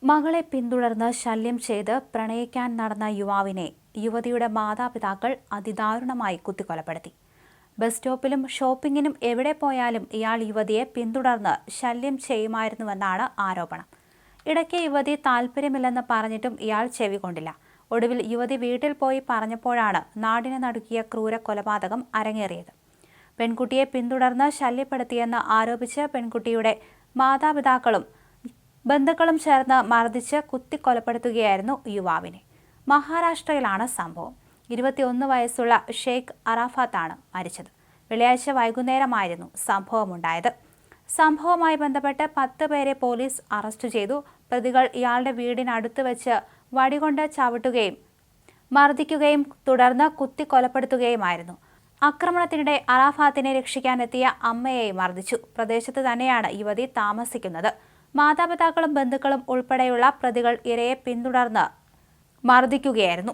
മകളെ പിന്തുടർന്ന് ശല്യം ചെയ്ത് പ്രണയിക്കാൻ നടന്ന യുവാവിനെ യുവതിയുടെ മാതാപിതാക്കൾ അതിദാരുണമായി കുത്തിക്കൊലപ്പെടുത്തി. ബസ് സ്റ്റോപ്പിലും ഷോപ്പിങ്ങിനും എവിടെ പോയാലും ഇയാൾ യുവതിയെ പിന്തുടർന്ന് ശല്യം ചെയ്യുമായിരുന്നുവെന്നാണ് ആരോപണം. ഇടയ്ക്ക് യുവതി താല്പര്യമില്ലെന്ന് പറഞ്ഞിട്ടും ഇയാൾ ചെവികൊണ്ടില്ല. ഒടുവിൽ യുവതി വീട്ടിൽ പോയി പറഞ്ഞപ്പോഴാണ് നാടിനെ നടുക്കിയ ക്രൂര കൊലപാതകം അരങ്ങേറിയത്. പെൺകുട്ടിയെ പിന്തുടർന്ന് ശല്യപ്പെടുത്തിയെന്ന് ആരോപിച്ച് പെൺകുട്ടിയുടെ മാതാപിതാക്കളും ബന്ധുക്കളും ചേർന്ന് മർദ്ദിച്ച് കുത്തിക്കൊലപ്പെടുത്തുകയായിരുന്നു യുവാവിനെ. മഹാരാഷ്ട്രയിലാണ് സംഭവം. 21 വയസ്സുള്ള ഷെയ്ഖ് അറാഫത്താണ് മരിച്ചത്. വെള്ളിയാഴ്ച വൈകുന്നേരമായിരുന്നു സംഭവമുണ്ടായത്. സംഭവവുമായി ബന്ധപ്പെട്ട് 10 പേരെ പോലീസ് അറസ്റ്റ് ചെയ്തു. പ്രതികൾ ഇയാളുടെ വീടിനടുത്ത് വെച്ച് വടികൊണ്ട് ചവിട്ടുകയും മർദ്ദിക്കുകയും തുടർന്ന് കുത്തിക്കൊലപ്പെടുത്തുകയുമായിരുന്നു. ആക്രമണത്തിനിടെ അറാഫത്തിനെ രക്ഷിക്കാനെത്തിയ അമ്മയെ മർദ്ദിച്ചു. പ്രദേശത്ത് തന്നെയാണ് യുവതി താമസിക്കുന്നത്. മാതാപിതാക്കളും ബന്ധുക്കളും ഉൾപ്പെടെയുള്ള പ്രതികൾ ഇരയെ പിന്തുടർന്ന് മർദ്ദിക്കുകയായിരുന്നു.